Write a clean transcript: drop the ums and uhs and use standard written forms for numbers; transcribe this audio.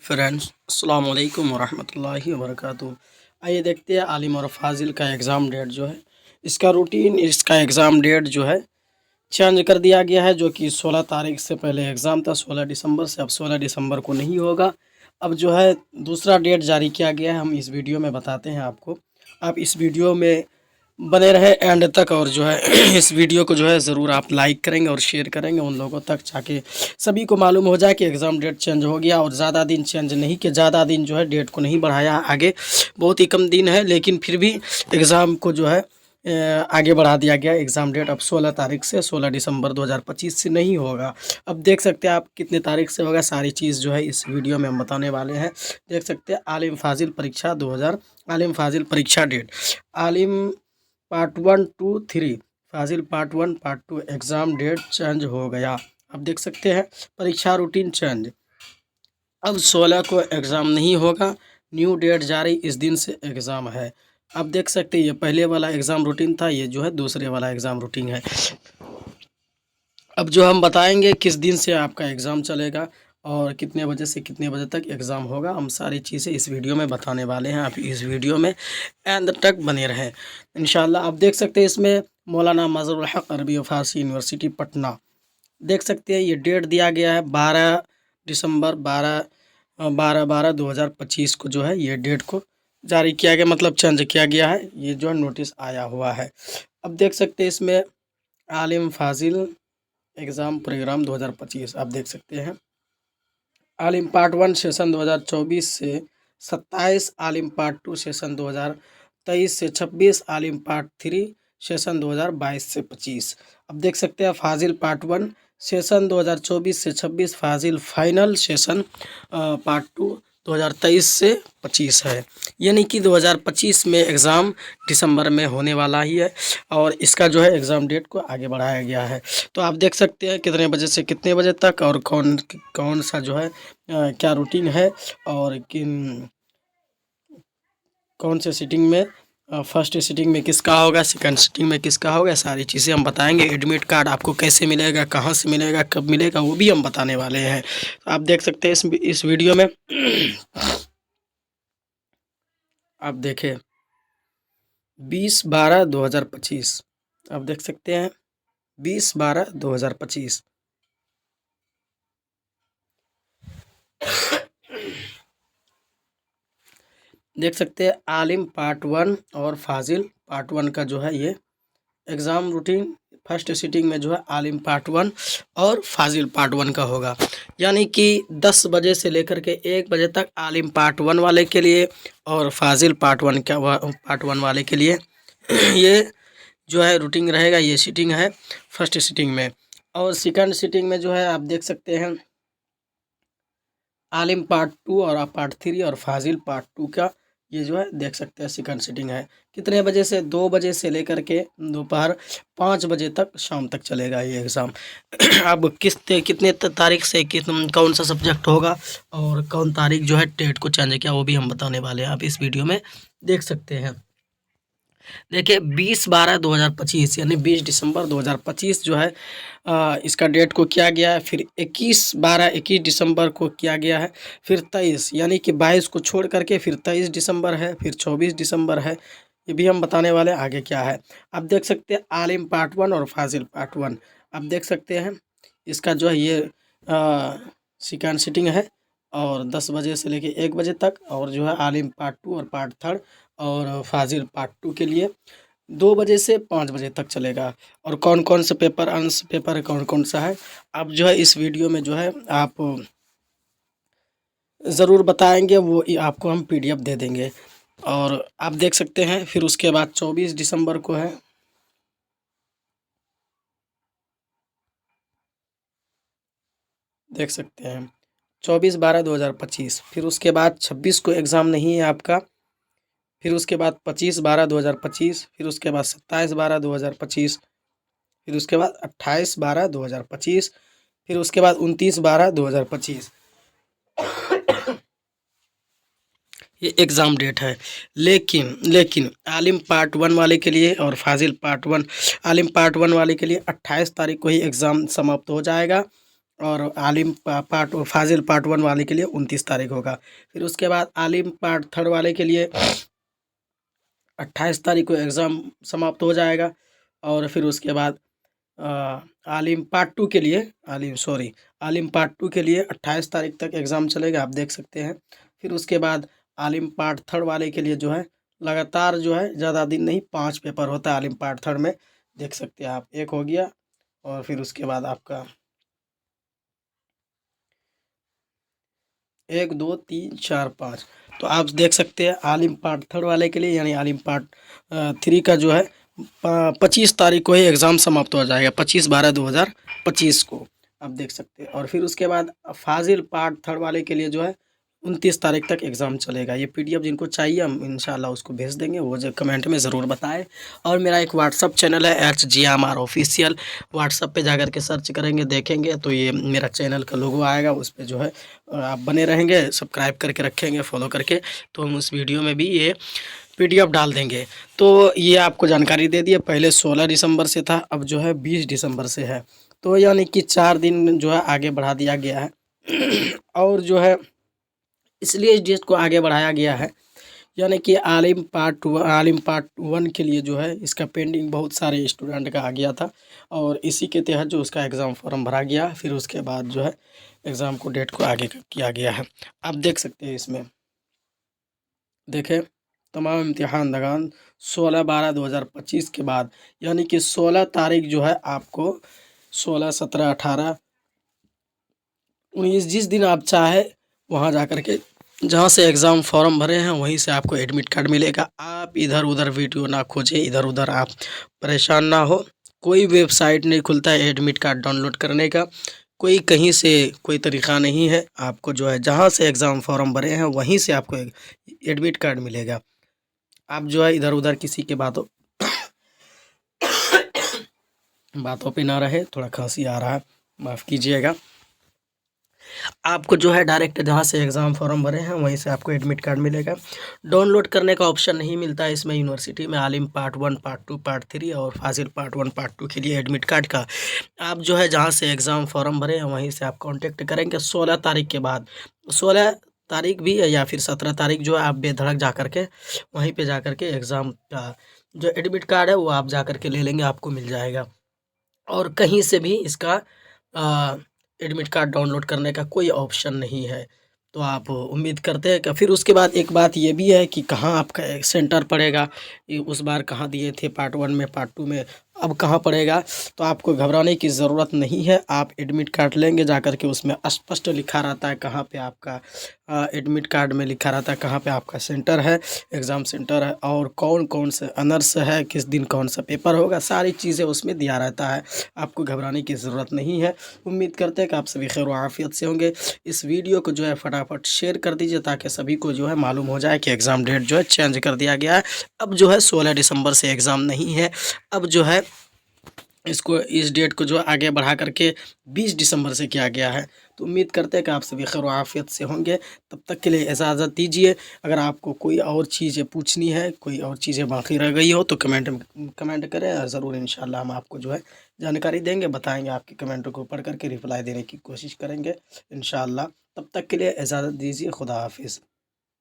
Friends अस्सलाम वालेकुम वरहमतुल्लाहि वबरकातुहू। आइए देखते हैं आलिम और फाजिल का एग्ज़ाम डेट जो है, इसका रूटीन, इसका एग्ज़ाम डेट जो है चेंज कर दिया गया है। जो कि 16 तारीख से पहले एग्ज़ाम था 16 दिसंबर से, अब 16 दिसंबर को नहीं होगा। अब जो है दूसरा डेट जारी किया गया है, हम इस वीडियो में बताते हैं आपको। आप इस वीडियो में बने रहे एंड तक, और जो है इस वीडियो को जो है ज़रूर आप लाइक करेंगे और शेयर करेंगे उन लोगों तक, ताकि सभी को मालूम हो जाए कि एग्ज़ाम डेट चेंज हो गया। और ज़्यादा दिन चेंज नहीं कि ज़्यादा दिन जो है डेट को नहीं बढ़ाया आगे, बहुत ही कम दिन है, लेकिन फिर भी एग्ज़ाम को जो है आगे बढ़ा दिया गया। एग्ज़ाम डेट अब 16 तारीख से 16 दिसंबर 2025 से नहीं होगा। अब देख सकते हैं आप कितने तारीख से होगा, सारी चीज़ जो है इस वीडियो में हम बताने वाले हैं। देख सकते हैं आलिम फाजिल परीक्षा 2000, आलिम फाजिल परीक्षा date, Alim part 1 2 3, Fazil part 1 part 2 exam date change हो गया। अब देख सकते हैं परीक्षा रूटीन चेंज, अब 16 को एग्ज़ाम नहीं होगा, न्यू डेट जारी, इस दिन से एग्ज़ाम है। अब देख सकते हैं ये पहले वाला एग्ज़ाम रूटीन था, ये जो है दूसरे वाला एग्ज़ाम रूटीन है। अब जो हम बताएंगे किस दिन से आपका एग्ज़ाम चलेगा और कितने बजे से कितने बजे तक एग्ज़ाम होगा, हम सारी चीज़ें इस वीडियो में बताने वाले हैं। आप इस वीडियो में एंड तक बने रहें इंशाल्लाह। आप देख सकते हैं इसमें मौलाना मज़हरुल हक़ अरबी व फ़ारसी यूनिवर्सिटी पटना, देख सकते हैं ये डेट दिया गया है 12 दिसंबर 12/12/2025 को जो है ये डेट को जारी किया गया, मतलब चेंज किया गया है। ये जो है नोटिस आया हुआ है। अब देख सकते हैं इसमें आलिम फाजिल एग्ज़ाम प्रोग्राम 2025 आप देख सकते हैं। आलिम पार्ट 1 सेशन 2024 से 27, आलिम पार्ट 2 सेशन 2023 से 26, आलिम पार्ट 3 सेशन 2022 से 25। अब देख सकते हैं फाजिल पार्ट 1 सेशन 2024 से 26, फाजिल फाइनल सेशन पार्ट 2 2023 से 25 है। यानी कि 2025 में एग्ज़ाम दिसंबर में होने वाला ही है, और इसका जो है एग्ज़ाम डेट को आगे बढ़ाया गया है। तो आप देख सकते हैं कितने बजे से कितने बजे तक, और कौन कौन सा जो है क्या रूटीन है, और कौन से सीटिंग में, फर्स्ट सीटिंग में किसका होगा, सेकंड सीटिंग में किसका होगा, सारी चीज़ें हम बताएंगे। एडमिट कार्ड आपको कैसे मिलेगा, कहाँ से मिलेगा, कब मिलेगा, वो भी हम बताने वाले हैं। तो आप देख सकते हैं इस वीडियो में आप देखें 20/12/2025, आप देख सकते हैं 20/12/2025। देख सकते हैं आलिम पार्ट 1 और फाजिल पार्ट 1 का जो है ये एग्ज़ाम रूटीन, फर्स्ट सीटिंग में जो है आलिम पार्ट 1 और फाजिल पार्ट 1 का होगा। यानी कि 10 बजे से लेकर के 1 बजे तक आलिम पार्ट 1 वाले के लिए और फाजिल पार्ट 1 वाले के लिए ये जो है रूटीन रहेगा। ये सीटिंग है फर्स्ट सीटिंग में, और सेकंड सीटिंग में जो है आप देख सकते हैं आलिम पार्ट 2 और पार्ट 3 और फाजिल पार्ट 2 का ये जो है देख सकते हैं सेकंड सीटिंग है। कितने बजे से, 2 बजे से लेकर के दोपहर 5 बजे तक, शाम तक चलेगा ये एग्ज़ाम। अब कितने तारीख से कौन सा सब्जेक्ट होगा और कौन तारीख जो है डेट को चेंज किया, वो भी हम बताने वाले हैं। आप इस वीडियो में देख सकते हैं। देखिए 20/12/2025 यानी 20 दिसंबर 2025 जो है इसका डेट को किया गया है। फिर 21 दिसंबर को किया गया है। फिर 23 यानी कि 22 को छोड़ करके फिर 23 दिसंबर है, फिर 24 दिसंबर है। ये भी हम बताने वाले हैं आगे क्या है। आप देख सकते हैं आलिम पार्ट 1 और फाजिल पार्ट 1 आप देख सकते हैं। इसका जो है ये सेकंड सीटिंग है, और 10 बजे से लेके 1 बजे तक, और जो है आलिम पार्ट 2 और पार्ट 3 और फाजिल पार्ट 2 के लिए 2 बजे से 5 बजे तक चलेगा। और कौन कौन से पेपर, अंश पेपर कौन कौन सा है, आप जो है इस वीडियो में जो है आप ज़रूर बताएंगे, वो आपको हम PDF दे देंगे। और आप देख सकते हैं फिर उसके बाद 24 दिसंबर को है, देख सकते हैं 24/12/2025। फिर उसके बाद 26 को एग्ज़ाम नहीं है आपका। फिर उसके बाद 25/12/2025, फिर उसके बाद 27/12/2025, फिर उसके बाद 28/12/2025, फिर उसके बाद 29/12/2025। ये एग्ज़ाम डेट है। लेकिन आलिम पार्ट 1 वाले के लिए और फाजिल पार्ट 1, आलिम पार्ट 1 वाले के लिए 28 तारीख को ही एग्ज़ाम समाप्त हो जाएगा, और आलिम पार्ट फाजिल पार्ट 1 वाले के लिए 29 तारीख होगा। फिर उसके बाद आलिम पार्ट 3 वाले के लिए 28 तारीख को एग्ज़ाम समाप्त हो जाएगा। और फिर उसके बाद आलिम पार्ट 2 के लिए आलिम पार्ट 2 के लिए 28 तारीख तक एग्ज़ाम चलेगा, आप देख सकते हैं। फिर उसके बाद आलिम पार्ट 3 वाले के लिए जो है लगातार जो है ज़्यादा दिन नहीं 5 पेपर होता है आलिम पार्ट 3 में, देख सकते हैं आप। एक हो गया और फिर उसके बाद आपका 1 2 3 4 5, तो आप देख सकते हैं आलिम पार्ट 3 वाले के लिए यानी आलिम पार्ट 3 का जो है 25 तारीख को ही एग्ज़ाम समाप्त हो जाएगा, 25/12/2025 को आप देख सकते हैं। और फिर उसके बाद फाजिल पार्ट 3 वाले के लिए जो है 29 तारीख तक एग्ज़ाम चलेगा। ये पीडीएफ जिनको चाहिए हम इंशाल्लाह उसको भेज देंगे, वो जो कमेंट में ज़रूर बताएं। और मेरा एक व्हाट्सअप चैनल है HGMR ऑफिशियल, व्हाट्सअप पे जाकर के सर्च करेंगे देखेंगे तो ये मेरा चैनल का लोगो आएगा, उस पर जो है आप बने रहेंगे, सब्सक्राइब करके रखेंगे फॉलो करके, तो हम उस वीडियो में भी ये पीडीएफ डाल देंगे। तो ये आपको जानकारी दे दिए, पहले 16 दिसंबर से था, अब जो है 20 दिसंबर से है, तो यानी कि 4 दिन जो है आगे बढ़ा दिया गया है। और जो है इसलिए इस डेट को आगे बढ़ाया गया है, यानी कि आलिम पार्ट 1 के लिए जो है इसका पेंडिंग बहुत सारे स्टूडेंट का आ गया था, और इसी के तहत जो उसका एग्ज़ाम फॉर्म भरा गया, फिर उसके बाद जो है एग्ज़ाम को डेट को आगे किया गया है। आप देख सकते हैं इसमें, देखें तमाम इम्तिहान दगान 16/12/2025 के बाद, यानी कि 16 तारीख जो है आपको 16 17 18 19 जिस दिन आप चाहे वहाँ जा कर के जहाँ से एग्ज़ाम फॉर्म भरे हैं वहीं से आपको एडमिट कार्ड मिलेगा। आप इधर उधर वीडियो ना खोजें, इधर उधर आप परेशान ना हो। कोई वेबसाइट नहीं खुलता है एडमिट कार्ड डाउनलोड करने का, कोई कहीं से कोई तरीक़ा नहीं है। आपको जो है जहाँ से एग्ज़ाम फॉर्म भरे हैं वहीं से आपको एडमिट कार्ड मिलेगा। आप जो है इधर उधर किसी के बातों पे ना रहे। थोड़ा खांसी आ रहा है, माफ़ कीजिएगा। आपको जो है डायरेक्ट जहाँ से एग्ज़ाम फॉर्म भरे हैं वहीं से आपको एडमिट कार्ड मिलेगा। डाउनलोड करने का ऑप्शन नहीं मिलता है इसमें यूनिवर्सिटी में। आलिम पार्ट 1 पार्ट 2 पार्ट 3 और फाजिल पार्ट 1 पार्ट 2 के लिए एडमिट कार्ड का आप जो है जहाँ से एग्ज़ाम फॉर्म भरे हैं वहीं से आप कांटेक्ट करेंगे 16 तारीख के बाद। 16 तारीख भी है या फिर 17 तारीख जो है आप बेधड़क जा कर के वहीं पर जा कर के एग्ज़ाम का जो एडमिट कार्ड है वो आप जा कर के ले लेंगे, आपको मिल जाएगा। और कहीं से भी इसका एडमिट कार्ड डाउनलोड करने का कोई ऑप्शन नहीं है। तो आप उम्मीद करते हैं कि फिर उसके बाद एक बात ये भी है कि कहाँ आपका सेंटर पड़ेगा, ये उस बार कहाँ दिए थे पार्ट 1 में पार्ट 2 में, अब कहाँ पड़ेगा। तो आपको घबराने की ज़रूरत नहीं है। आप एडमिट कार्ड लेंगे जा कर के उसमें स्पष्ट लिखा रहता है कहाँ पे आपका एडमिट कार्ड में लिखा रहता है कहाँ पे आपका सेंटर है, एग्ज़ाम सेंटर है, और कौन कौन से ऑनर्स है, किस दिन कौन सा पेपर होगा, सारी चीज़ें उसमें दिया रहता है। आपको घबराने की ज़रूरत नहीं है। उम्मीद करते हैं कि आप सभी खैर व आफ़ियत से होंगे। इस वीडियो को जो है फटाफट शेयर कर दीजिए ताकि सभी को जो है मालूम हो जाए कि एग्ज़ाम डेट जो है चेंज कर दिया गया है। अब जो है 16 दिसंबर से एग्ज़ाम नहीं है, अब जो है इसको इस डेट को जो आगे बढ़ा करके 20 दिसंबर से किया गया है। तो उम्मीद करते हैं कि आप सभी खैर आफ़ियत से होंगे। तब तक के लिए इजाज़त दीजिए। अगर आपको कोई और चीज़ें पूछनी है, कोई और चीज़ें बाकी रह गई हो तो कमेंट करें, ज़रूर इंशाल्लाह हम आपको जो है जानकारी देंगे, बताएंगे। आपके कमेंटों को पढ़ करके रिप्लाई देने की कोशिश करेंगे इंशाल्लाह। तब तक के लिए इजाज़त दीजिए। खुदा हाफिज़।